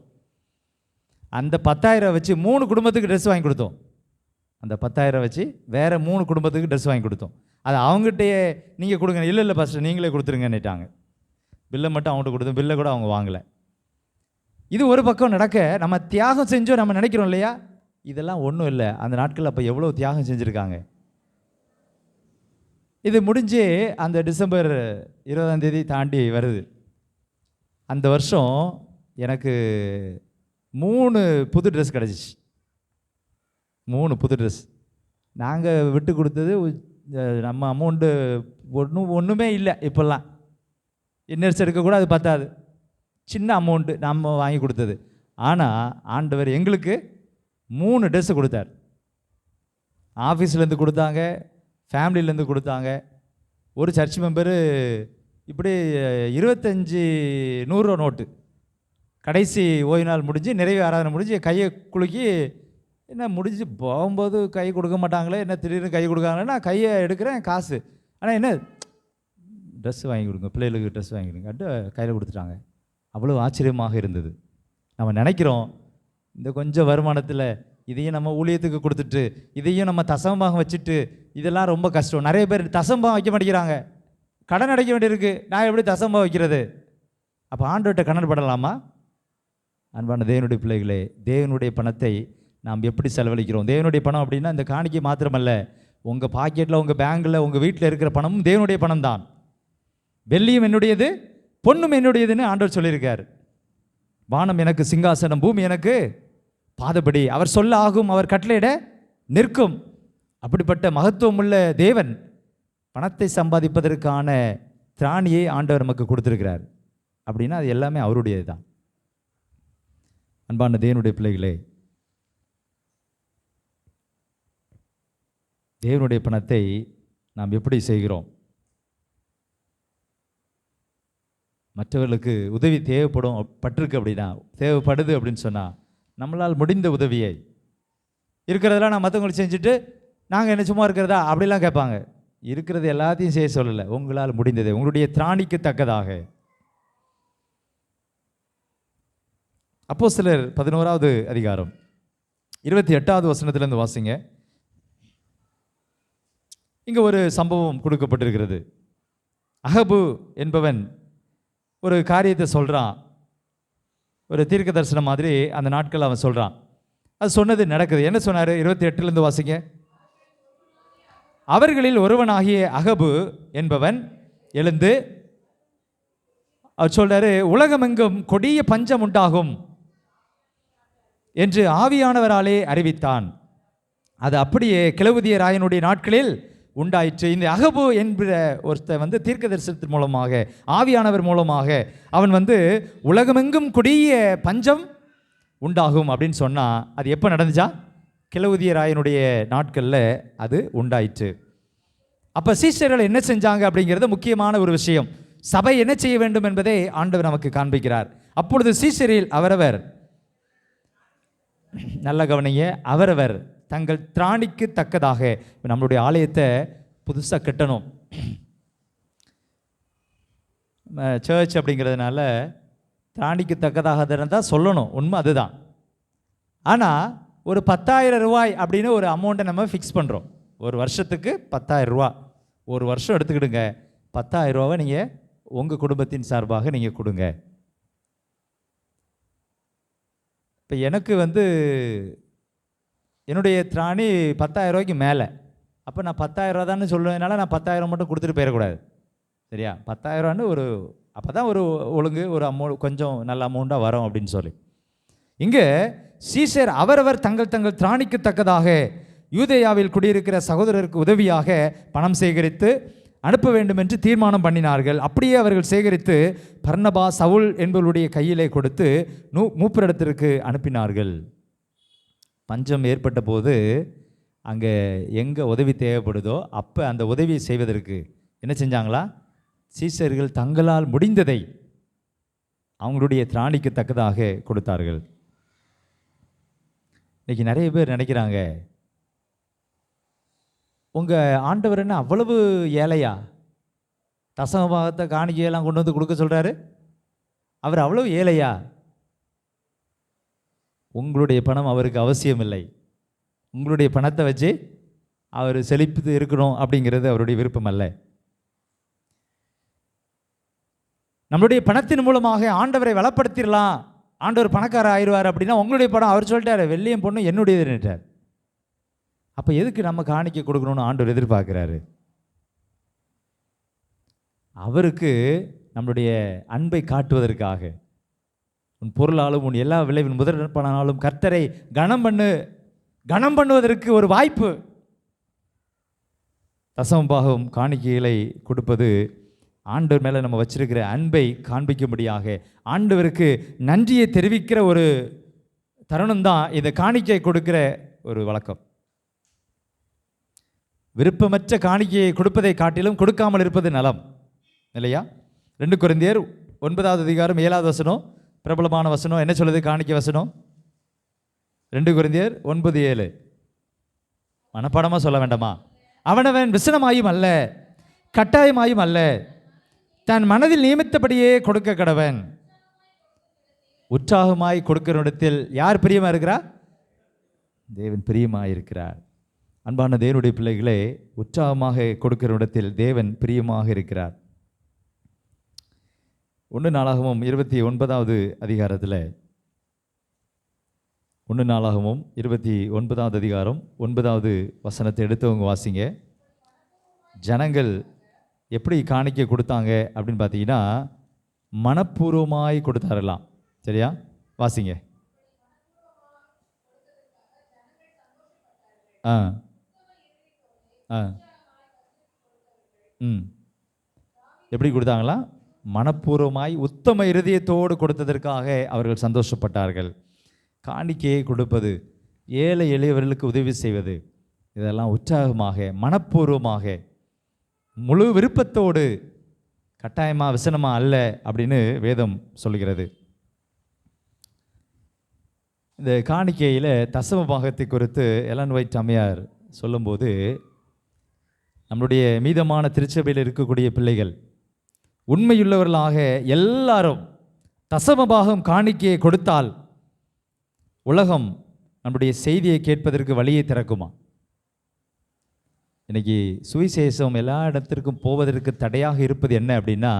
அந்த 10,000 வச்சு 3 குடும்பத்துக்கு ட்ரெஸ் வாங்கி கொடுத்தோம். அந்த 10,000 வச்சு வேறு 3 குடும்பத்துக்கு ட்ரெஸ் வாங்கி கொடுத்தோம். அது அவங்ககிட்டயே நீங்கள் கொடுங்க. இல்லை பாஸ்டர் நீங்களே கொடுத்துருங்கன்னுட்டாங்க. பில்லை மட்டும் அவங்கள்ட்ட கொடுத்தோம், பில்லை கூட அவங்க வாங்கலை. இது ஒரு பக்கம் நடக்க, நம்ம தியாகம் செஞ்சோம் நம்ம நினைக்கிறோம் இல்லையா, இதெல்லாம் ஒன்றும் இல்லை. அந்த நாட்களில் அப்போ எவ்வளோ தியாகம் செஞ்சுருக்காங்க. இது முடிஞ்சு அந்த டிசம்பர் 20ஆம் தேதி தாண்டி வருது. அந்த வருஷம் எனக்கு 3 புது ட்ரெஸ் கிடச்சிச்சு. 3 புது ட்ரெஸ். நாங்கள் விட்டு கொடுத்தது நம்ம அமௌண்ட்டு ஒன்றுமே இல்லை. இப்போல்லாம் இன்னர்ஸ் எடுக்கக்கூட அது பத்தாது, சின்ன அமௌண்ட்டு நம்ம வாங்கி கொடுத்தது. ஆனால் ஆண்டவர் எங்களுக்கு 3 ட்ரெஸ்ஸு கொடுத்தார். ஆஃபீஸ்லேருந்து கொடுத்தாங்க, ஃபேமிலியிலேருந்து கொடுத்தாங்க. ஒரு சர்ச் மெம்பரு இப்படி 25 100 நோட்டு, கடைசி ஓய்வு நாள் முடிஞ்சு நிறைவு ஆராதனை முடிஞ்சு கையை குலுக்கி, என்ன முடிஞ்சு போகும்போது கை கொடுக்க மாட்டாங்களே, என்ன திடீர்னு கை கொடுக்காங்களே, நான் கையை எடுக்கிறேன் காசு, ஆனால் என்ன ட்ரெஸ் வாங்கி கொடுங்க, பிள்ளைகளுக்கு ட்ரெஸ் வாங்கி கொடுங்க அட்டு கையில் கொடுத்துட்டாங்க. அவ்வளோ ஆச்சரியமாக இருந்தது. நம்ம நினைக்கிறோம் இந்த கொஞ்சம் வருமானத்தில் இதையும் நம்ம ஊழியத்துக்கு கொடுத்துட்டு இதையும் நம்ம தசமமாக வச்சுட்டு இதெல்லாம் ரொம்ப கஷ்டம். நிறைய பேர் தசமமாக வைக்க மாட்டேங்கிறாங்க, கடன் அடைக்க வேண்டியிருக்கு, நான் எப்படி தசமமாக வைக்கிறது? அப்போ ஆண்டவர்கிட்ட கடன் படலாமா? அன்பான தேவனுடைய பிள்ளைகளே, தேவனுடைய பணத்தை நாம் எப்படி செலவழிக்கிறோம்? தேவனுடைய பணம் அப்படின்னா இந்த காணிக்கை மாத்திரமல்ல, உங்கள் பாக்கெட்டில் உங்கள் பேங்கில் உங்கள் வீட்டில் இருக்கிற பணமும் தேவனுடைய பணம் தான். வெள்ளியும் என்னுடையது, பொண்ணும் என்னுடையதுன்னு ஆண்டவர் சொல்லியிருக்கார். வானம் எனக்கு சிங்காசனம், பூமி எனக்கு பாதபடி, அவர் சொல்ல ஆகும், அவர் கட்டளையிட நிற்கும். அப்படிப்பட்ட மகத்துவம் உள்ள தேவன் பணத்தை சம்பாதிப்பதற்கான திராணியை ஆண்டவர் நமக்கு கொடுத்துருக்கிறார். அப்படின்னா அது எல்லாமே அவருடையது தான். அன்பான தேவனுடைய பிள்ளைகளே, தேவனுடைய பணத்தை நாம் எப்படி செய்கிறோம்? மற்றவர்களுக்கு உதவி பட்டிருக்கு அப்படின்னா, தேவைப்படுது அப்படின்னு சொன்னால் நம்மளால் முடிந்த உதவியை இருக்கிறதெல்லாம் நான் மற்றவங்களுக்கு செஞ்சுட்டு நாங்கள் என்ன சும்மா இருக்கிறதா அப்படிலாம் கேட்பாங்க. இருக்கிறது எல்லாத்தையும் செய்ய சொல்லலை, உங்களால் முடிந்ததை உங்களுடைய திராணிக்கு தக்கதாக. அப்போஸ்தலர் 11ஆவது அதிகாரம் 28ஆவது வசனத்திலிருந்து வாசிங்க. இங்கே ஒரு சம்பவம் கொடுக்கப்பட்டிருக்கிறது. அகபு என்பவன் ஒரு காரியத்தை சொல்கிறான், ஒரு தீர்க்க தரிசனம் மாதிரி அந்த நாட்கள் அவன் சொல்கிறான். அது சொன்னது நடக்குது. என்ன சொன்னார்? 28லேருந்து வாசிங்க. அவர்களில் ஒருவனாகிய அகபு என்பவன் எழுந்து அவர் சொல்றாரு, உலகமெங்கும் கொடிய பஞ்சம் உண்டாகும் என்று ஆவியானவராலே அறிவித்தான். அது அப்படியே கிழவுதிய ராயனுடைய நாட்களில் உண்டாயிற்று. இந்த அகபு என்கிற ஒருத்தர் வந்து தீர்க்க தரிசனத்தின் மூலமாக, ஆவியானவர் மூலமாக அவன் வந்து உலகமெங்கும் கொடிய பஞ்சம் உண்டாகும் அப்படின்னு சொன்னால் அது எப்போ நடந்துச்சா? கிலவுதிய ராயனுடைய நாட்களில் அது உண்டாயிற்று. அப்போ சீஷர்கள் என்ன செஞ்சாங்க அப்படிங்கிறது முக்கியமான ஒரு விஷயம். சபை என்ன செய்ய வேண்டும் என்பதை ஆண்டவர் நமக்கு காண்பிக்கிறார். அப்பொழுது சீஷரில் அவரவர், நல்ல கவனிங்க, அவரவர் தங்கள் திராணிக்கு தக்கதாக, நம்மளுடைய ஆலயத்தை புதுசாக கட்டணும், சர்ச் அப்படிங்கிறதுனால திராணிக்கு தக்கதாக இருந்தால் சொல்லணும், உண்மை அதுதான். ஆனால் ஒரு 10,000 ரூபாய் அப்படின்னு ஒரு அமௌண்ட்டை நம்ம ஃபிக்ஸ் பண்ணுறோம். ஒரு வருஷத்துக்கு 10,000 ரூபா, ஒரு வருஷம் எடுத்துக்கிடுங்க. 10,000 ரூபாவை நீங்கள் உங்கள் குடும்பத்தின் சார்பாக நீங்கள் கொடுங்க. இப்போ எனக்கு வந்து என்னுடைய திராணி 10,000 ரூபாய்க்கு மேலே, அப்போ நான் 10,000 ரூபா தானே சொல்லுவதனால நான் 10,000 மட்டும் கொடுத்துட்டு போயிடக்கூடாது. சரியா? 10,000 ரூபான்னு ஒரு, அப்போ தான் ஒரு ஒழுங்கு, ஒரு கொஞ்சம் நல்ல அமௌண்ட்டாக வரும் அப்படின்னு சொல்லி. இங்கே சீஷர் அவரவர் தங்கள் தங்கள் திராணிக்கு தக்கதாக யூதேயாவில் குடியிருக்கிற சகோதரருக்கு உதவியாக பணம் சேகரித்து அனுப்ப வேண்டும் என்று தீர்மானம் பண்ணினார்கள். அப்படியே அவர்கள் சேகரித்து பர்னபா, சவுல் என்பவருடைய கையிலே கொடுத்து மூப்பரிடத்திற்கு அனுப்பினார்கள். பஞ்சம் ஏற்பட்ட போது அங்கே எங்கே உதவி தேவைப்படுதோ அப்போ அந்த உதவியை செய்வதற்கு என்ன செஞ்சாங்களா? சீஷர்கள் தங்களால் முடிந்ததை அவங்களுடைய திராணிக்கு தக்கதாக கொடுத்தார்கள். இன்றைக்கி நிறைய பேர் நினைக்கிறாங்க, உங்கள் ஆண்டவர் என்ன அவ்வளவு ஏழையா? தசமபாகத்தை காணிக்கையெல்லாம் கொண்டு வந்து கொடுக்க சொல்கிறாரு, அவர் அவ்வளவு ஏழையா? உங்களுடைய பணம் அவருக்கு அவசியம் இல்லை. உங்களுடைய பணத்தை வச்சு அவர் செழிப்பு இருக்கணும் அப்படிங்கிறது அவருடைய விருப்பம் அல்ல. நம்மளுடைய பணத்தின் மூலமாக ஆண்டவரை வளப்படுத்திடலாம், ஆண்டவர் பணக்காரர் ஆயிடுவார் அப்படின்னா உங்களுடைய பணம், அவர் சொல்லிட்டாரு வெள்ளியும் பொண்ணும் என்னுடையதுன்னுட்டார். அப்போ எதுக்கு நம்ம காணிக்கை கொடுக்கணும்னு ஆண்டவர் எதிர்பார்க்குறாரு? அவருக்கு நம்மளுடைய அன்பை காட்டுவதற்காக, உன் பொருளாலும் உன் எல்லா விளைவின் முதற்பனாலும் கர்த்தரை கனம் பண்ணுவதற்கு ஒரு வாய்ப்பு. தசமபாகம் காணிக்கைகளை கொடுப்பது ஆண்டவர் மேலே நம்ம வச்சிருக்கிற அன்பை காண்பிக்கும்படியாக, ஆண்டவருக்கு நன்றியை தெரிவிக்கிற ஒரு தருணம் தான் இந்த காணிக்கை கொடுக்கிற ஒரு வழக்கம். விருப்பமற்ற காணிக்கையை கொடுப்பதை காட்டிலும் கொடுக்காமல் இருப்பது நலம் இல்லையா? 2 கொரிந்தியர் 9வது அதிகாரம் 7வது வசனம் பிரபலமான வசனம். என்ன சொல்லுது காணிக்கை வசனம்? 2 கொரிந்தியர் 9:7. மனப்பாடமாக சொல்ல வேண்டாமா? அவனவன் விசனமாயும் அல்ல, கட்டாயமாயும் அல்ல, தன் மனதில் நியமித்தபடியே கொடுக்க கடவன். உற்சாகமாய் கொடுக்கிற இடத்தில் யார் பிரியமாக இருக்கிறார்? தேவன் பிரியமாக இருக்கிறார். அன்பான தேவனுடைய பிள்ளைகளே, உற்சாகமாக கொடுக்கிற இடத்தில் தேவன் பிரியமாக இருக்கிறார். 1 நாளாகமம் 29வது அதிகாரத்தில், 1 நாளாகமம் 29வது அதிகாரம் 9வது வசனத்தை எடுத்தவங்க வாசிங்க. ஜனங்கள் எப்படி காணிக்கை கொடுத்தாங்க அப்படின்னு பார்த்தீங்கன்னா, மனப்பூர்வமாய் கொடுத்தாரலாம். சரியா? வாசிங்க. எப்படி கொடுத்தாங்களா? மனப்பூர்வமாய் உத்தம இருதயத்தோடு கொடுத்ததற்காக அவர்கள் சந்தோஷப்பட்டார்கள். காணிக்கையை கொடுப்பது, ஏழை எளியவர்களுக்கு உதவி செய்வது, இதெல்லாம் உற்சாகமாக, மனப்பூர்வமாக, முழு விருப்பத்தோடு, கட்டாயமாக விசனமாக அல்ல அப்படின்னு வேதம் சொல்கிறது. இந்த காணிக்கையில் தசம பாகத்தை குறித்து எலன் ஒயிட் அம்மையார் சொல்லும்போது, நம்முடைய மீதமான திருச்சபையில் இருக்கக்கூடிய பிள்ளைகள் உண்மையுள்ளவர்களாக எல்லாரும் தசமபாகம் காணிக்கையை கொடுத்தால் உலகம் நம்முடைய செய்தியை கேட்பதற்கு வழியை திறக்குமா? இன்னைக்கு சுவிசேஷம் எல்லா இடத்திற்கும் போவதற்கு தடையாக இருப்பது என்ன அப்படின்னா,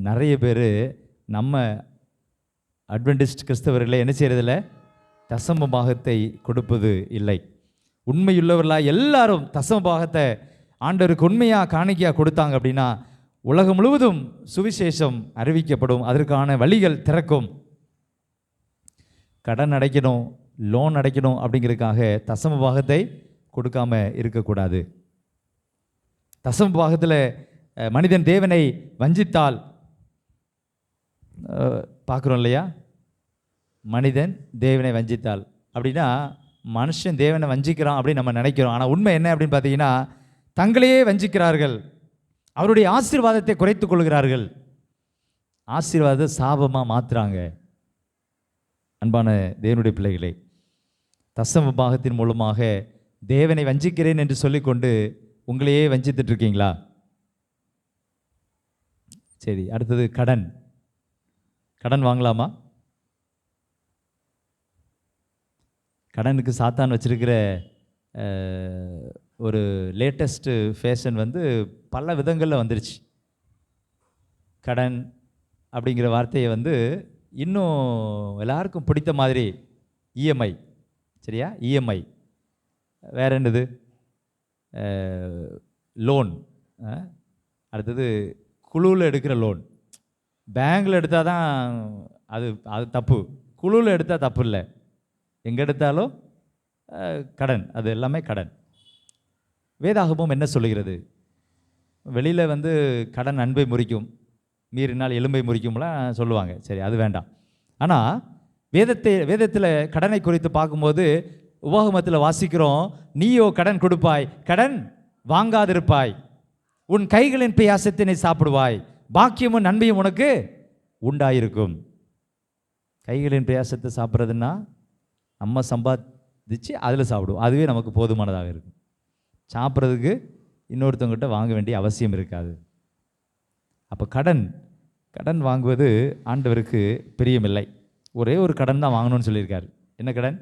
நிறைய பேர் நம்ம அட்வென்டிஸ்ட் கிறிஸ்தவர்களை என்ன செய்யறதில்ல? தசம பாகத்தை கொடுப்பது இல்லை. உண்மையுள்ளவர்களாக எல்லாரும் தசம பாகத்தை ஆண்டவருக்கு உண்மையாக காணிக்கையாக கொடுத்தாங்க அப்படின்னா உலகம் முழுவதும் சுவிசேஷம் அறிவிக்கப்படும், அதற்கான வழிகள் திறக்கும். கடன் அடைக்கணும், லோன் அடைக்கணும் அப்படிங்கிறதுக்காக தசம பாகத்தை கொடுக்காம இருக்கக்கூடாது. தசம பாகத்தில் மனிதன் தேவனை வஞ்சித்தால் பார்க்குறோம் இல்லையா? மனிதன் தேவனை வஞ்சித்தால் அப்படின்னா மனுஷன் தேவனை வஞ்சிக்கிறான் அப்படின்னு நம்ம நினைக்கிறோம். ஆனால் உண்மை என்ன அப்படின்னு பார்த்தீங்கன்னா, தங்களையே வஞ்சிக்கிறார்கள், அவருடைய ஆசீர்வாதத்தை குறைத்து கொள்கிறார்கள், ஆசீர்வாதத்தை சாபமாக மாற்றுறாங்க. அன்பான தேவனுடைய பிள்ளைகளே, தசம பாகத்தின் மூலமாக தேவனை வஞ்சிக்கிறேன் என்று சொல்லிக்கொண்டு உங்களையே வஞ்சித்துட்டு இருக்கீங்களா? சரி, அடுத்தது கடன். கடன் வாங்கலாமா? கடனுக்கு சாத்தான் வச்சிருக்கிற ஒரு லேட்டஸ்ட்டு ஃபேஷன் பல விதங்களில் வந்துருச்சு. கடன் அப்படிங்கிற வார்த்தையை இன்னும் எல்லாருக்கும் பிடித்த மாதிரி இஎம்ஐ, சரியா? இஎம்ஐ, வேற என்னது, லோன், அடுத்தது குழுவில் எடுக்கிற லோன். பேங்கில் எடுத்தால் தான் அது தப்பு, குழுவில் எடுத்தால் தப்பு இல்லை. எங்கே எடுத்தாலும் கடன், அது எல்லாமே கடன். வேதாகமம் என்ன சொல்லுகிறது? வெளியில் கடன் அன்பை முறிக்கும், மீறினால் எலும்பை முறிக்கும்லாம் சொல்லுவாங்க. சரி, அது வேண்டாம். ஆனால் வேதத்தில் கடனை குறித்து பார்க்கும்போது உபாகமத்தில் வாசிக்கிறோம், நீயோ கடன் கொடுப்பாய், கடன் வாங்காதிருப்பாய், உன் கைகளின் பிரயாசத்தினை சாப்பிடுவாய், பாக்கியமும் நன்மையும் உனக்கு உண்டாயிருக்கும். கைகளின் பிரயாசத்தை சாப்பிட்றதுன்னா நம்ம சம்பாதிச்சு அதில் சாப்பிடுவோம், அதுவே நமக்கு போதுமானதாக இருக்கும். சாப்பிட்றதுக்கு இன்னொருத்தவங்ககிட்ட வாங்க வேண்டிய அவசியம் இருக்காது. அப்போ கடன் வாங்குவது ஆண்டவருக்கு பிரியமில்லை. ஒரே ஒரு கடன் தான் வாங்கணும்னு சொல்லியிருக்காரு. என்ன கடன்?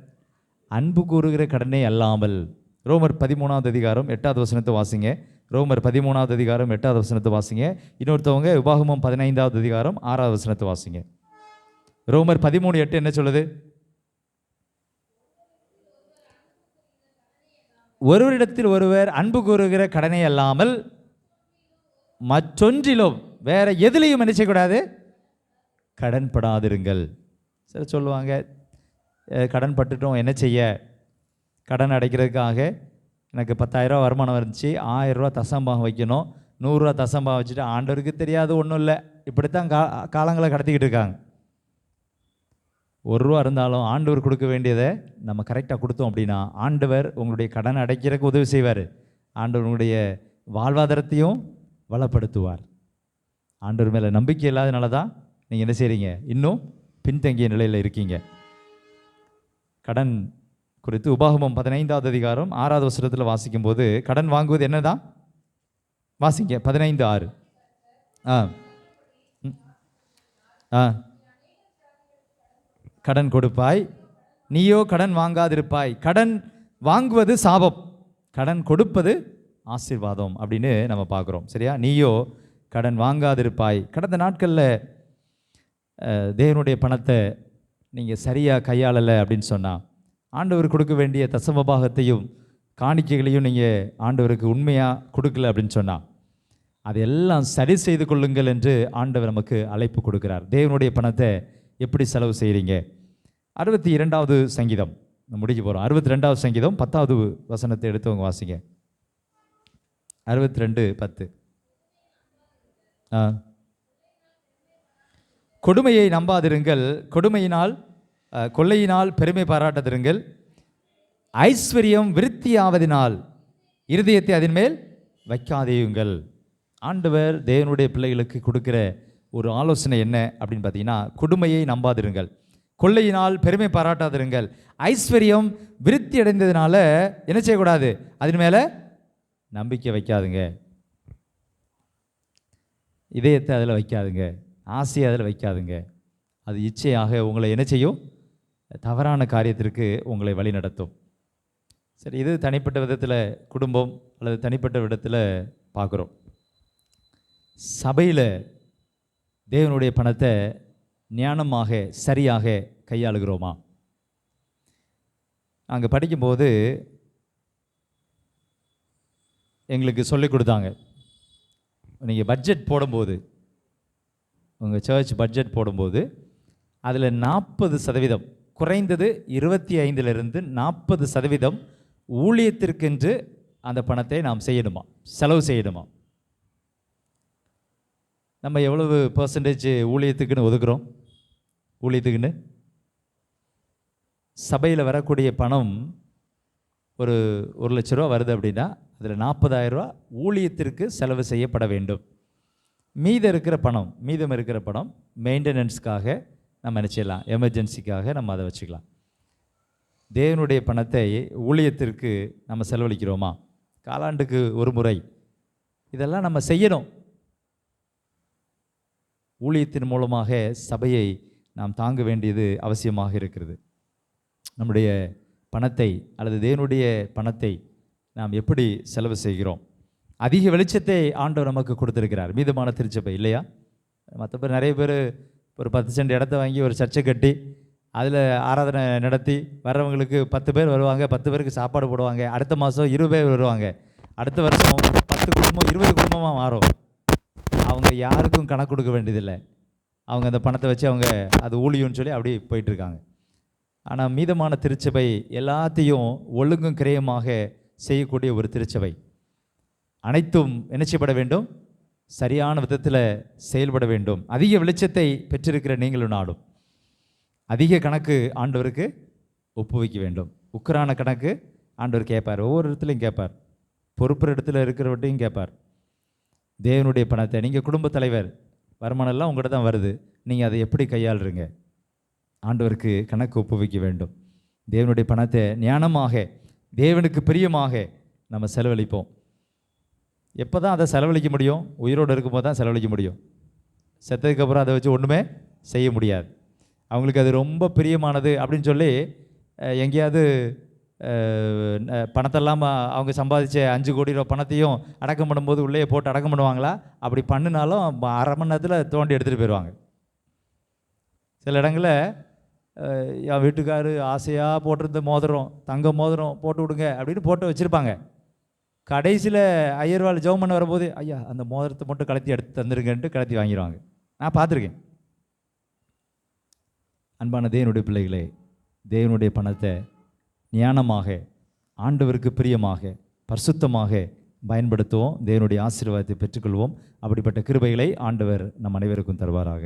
அன்பு கூறுகிற கடனே அல்லாமல். ரோமர் 13வது அதிகாரம் 8வது வசனத்தை வாசிங்க. ரோமர் 13வது அதிகாரம் 8வது வசனத்தை வாசிங்க. இன்னொருத்தவங்க உபாகமம் 15வது அதிகாரம் 6வது வசனத்தை வாசிங்க. ரோமர் 13:8 என்ன சொல்லுது? ஒருவரிடத்தில் ஒருவர் அன்பு கூறுகிற கடனை அல்லாமல் மற்றொன்றிலும் வேற எதுலையும் என்ன செய்யக்கூடாது? கடன்படாதிருங்கள். சரி, சொல்லுவாங்க, கடன் பட்டுட்டோம், என்ன செய்ய? கடன் அடைக்கிறதுக்காக எனக்கு 10,000 ரூபா வருமானம் இருந்துச்சு, 1000 ரூபா தசம்பாகம் வைக்கணும், 100 ரூபா தசம்பாகம் வச்சுட்டு ஆண்டவருக்கு தெரியாது ஒன்றும் இல்லை, இப்படித்தான் காலங்களை கடத்திக்கிட்டு இருக்காங்க. 1 ரூபா இருந்தாலும் ஆண்டவர் கொடுக்க வேண்டியதை நம்ம கரெக்டாக கொடுத்தோம் அப்படின்னா ஆண்டவர் உங்களுடைய கடன் அடைக்கிறதுக்கு உதவி செய்வார். ஆண்டவர் உங்களுடைய வாழ்வாதாரத்தையும் வளப்படுத்துவார். ஆண்டவர் மேலே நம்பிக்கை இல்லாதனால தான் நீங்கள் என்ன செய்கிறீங்க? இன்னும் பின்தங்கிய நிலையில் இருக்கீங்க. கடன் குறித்து உபாகமம் 15வது அதிகாரம் 6வது வசனத்தில் வாசிக்கும் போது கடன் வாங்குவது என்னதான்? வாசிங்க, 15:6. கடன் கொடுப்பாய், நீயோ கடன் வாங்காதிருப்பாய். கடன் வாங்குவது சாபம், கடன் கொடுப்பது ஆசீர்வாதம் அப்படின்னு நம்ம பார்க்குறோம். சரியா? நீயோ கடன் வாங்காதிருப்பாய். கடந்த நாட்களில் தேவனுடைய பணத்தை நீங்கள் சரியாக கையாளலை அப்படின்னு சொன்னால், ஆண்டவர் கொடுக்க வேண்டிய தசமபாகத்தையும் காணிக்கைகளையும் நீங்கள் ஆண்டவருக்கு உண்மையாக கொடுக்கல அப்படின்னு சொன்னால், அதையெல்லாம் சரி செய்து கொள்ளுங்கள் என்று ஆண்டவர் நமக்கு அழைப்பு கொடுக்கிறார். தேவனுடைய பணத்தை எப்படி செலவு செய்கிறீங்க? 62வது சங்கீதம் முடிக்க போகிறோம். 62வது சங்கீதம் 10வது வசனத்தை எடுத்தவங்க வாசிங்க. 62:10. கொடுமையை நம்பாதிருங்கள், கொள்ளையினால் பெருமை பாராட்டாதிருங்கள், ஐஸ்வர்யம் விருத்தியாவதினால் இருதயத்தை அதன் மேல் வைக்காதேயுங்கள். ஆண்டவர் தேவனுடைய பிள்ளைகளுக்கு கொடுக்கிற ஒரு ஆலோசனை என்ன அப்படின்னு பார்த்தீங்கன்னா, கொடுமையை நம்பாதிருங்கள், கொள்ளையினால் பெருமை பாராட்டாதிருங்கள், ஐஸ்வர்யம் விருத்தி அடைந்ததுனால என்ன செய்யக்கூடாது? அதன் மேலே நம்பிக்கை வைக்காதுங்க, இதயத்தை அதில் வைக்காதுங்க, ஆசையை அதில் வைக்காதுங்க. அது இச்சையாக உங்களை என்ன செய்யும்? தவறான காரியத்திற்கு உங்களை வழி நடத்தும். சரி, இது தனிப்பட்ட விதத்தில் குடும்பம் அல்லது தனிப்பட்ட விதத்தில் பார்க்குறோம். சபையில் தேவனுடைய பணத்தை ஞானமாக சரியாக கையாளுகிறோமா? அங்கே படிக்கும்போது எங்களுக்கு சொல்லிக் கொடுத்தாங்க, நீங்கள் பட்ஜெட் போடும்போது, உங்கள் சர்ச் பட்ஜெட் போடும்போது அதில் 40%, குறைந்தது 25லிருந்து 40% ஊழியத்திற்கென்று அந்த பணத்தை நாம் செய்யணுமா, செலவு செய்யணுமா? நம்ம எவ்வளவு பர்சன்டேஜ் ஊழியத்துக்குன்னு ஒதுக்குறோம்? ஊழியத்துக்குன்னு சபையில் வரக்கூடிய பணம் ஒரு 1,00,000 ரூபா வருது அப்படின்னா அதில் 40,000 ரூபா ஊழியத்திற்கு செலவு செய்யப்பட வேண்டும். மீதம் இருக்கிற பணம் மெயின்டெனன்ஸ்க்காக நம்ம நினச்சிடலாம், எமர்ஜென்சிக்காக நம்ம அதை வச்சுக்கலாம். தேவனுடைய பணத்தை ஊழியத்திற்கு நம்ம செலவழிக்கிறோமா? காலாண்டுக்கு ஒரு முறை இதெல்லாம் நம்ம செய்யணும். ஊழியத்தின் மூலமாக சபையை நாம் தாங்க வேண்டியது அவசியமாக இருக்கிறது. நம்முடைய பணத்தை அல்லது தேவனுடைய பணத்தை நாம் எப்படி செலவு செய்கிறோம்? அதிக வெளிச்சத்தை ஆண்டவர் நமக்கு கொடுத்துருக்கிறார், மீதமான திருச்சபை இல்லையா? மற்ற பேர் நிறைய பேர் ஒரு 10 சென்ட் இடத்த வாங்கி ஒரு சர்ச்சை கட்டி அதில் ஆராதனை நடத்தி வர்றவங்களுக்கு 10 பேர் வருவாங்க, 10 பேருக்கு சாப்பாடு போடுவாங்க. அடுத்த மாதம் 20 பேர் வருவாங்க, அடுத்த வருஷம் 10 குடும்பம் 20 குடும்பமாக மாறும். அவங்க யாருக்கும் கணக்கு கொடுக்க வேண்டியதில்லை. அவங்க அந்த பணத்தை வச்சு அவங்க அது ஊழியம்னு சொல்லி அப்படி போயிட்டுருக்காங்க. ஆனால் மீதமான திருச்சபை எல்லாத்தையும் ஒழுங்கும் கிரயமாக செய்யக்கூடிய ஒரு திருச்சபை. அனைத்தும் என்ன செய்யப்பட வேண்டும்? சரியான விதத்தில் செயல்பட வேண்டும். அதிக வெளிச்சத்தை பெற்றிருக்கிற நீங்களும் நாடும் அதிக கணக்கு ஆண்டவருக்கு ஒப்புவிக்க வேண்டும். உக்கரான கணக்கு ஆண்டவர் கேட்பார், ஒவ்வொரு இடத்துலையும் கேட்பார், பொறுப்பு இடத்துல இருக்கிறவட்டையும் கேட்பார். தேவனுடைய பணத்தை நீங்கள் குடும்ப தலைவர், வருமானம்லாம் உங்கள்கிட்ட தான் வருது, நீங்கள் அதை எப்படி கையாளுறீங்க? ஆண்டவருக்கு கணக்கு ஒப்புவிக்க வேண்டும். தேவனுடைய பணத்தை ஞானமாக தேவனுக்கு பிரியமாக நம்ம செலவழிப்போம். எப்போ தான் அதை செலவழிக்க முடியும்? உயிரோடு இருக்கும்போது தான் செலவழிக்க முடியும். செத்ததுக்கப்புறம் அதை வச்சு ஒன்றுமே செய்ய முடியாது. அவங்களுக்கு அது ரொம்ப பிரியமானது அப்படின்னு சொல்லி எங்கேயாவது பணத்தெல்லாம் அவங்க சம்பாதிச்ச 5 கோடி ரூபா பணத்தையும் அடக்கம் பண்ணும்போது உள்ளே போட்டு அடக்கம் பண்ணுவாங்களா? அப்படி பண்ணினாலும் 1/2 மணி நேரத்தில் தோண்டி எடுத்துகிட்டு போயிடுவாங்க. சில இடங்களில் என் வீட்டுக்காரு ஆசையாக போட்டிருந்த மோதிரம், தங்க மோதிரம் போட்டு விடுங்க அப்படின்னு போட்டு வச்சுருப்பாங்க. கடைசியில் ஐயர்வாள் ஜெபம் பண்ண வரும்போது, ஐயா அந்த மோதிரத்தை மட்டும் கலத்தி எடுத்து தந்துருங்கன்ட்டு கலத்தி வாங்கிடுவாங்க. நான் பார்த்துருக்கேன். அன்பான தேவனுடைய பிள்ளைகளே, தேவனுடைய பணத்தை ஞானமாக ஆண்டவருக்கு பிரியமாக பரிசுத்தமாக பயன்படுத்துவோம். தேவனுடைய ஆசீர்வாதத்தை பெற்றுக்கொள்வோம். அப்படிப்பட்ட கிருபைகளை ஆண்டவர் நம் அனைவருக்கும் தருவாராக.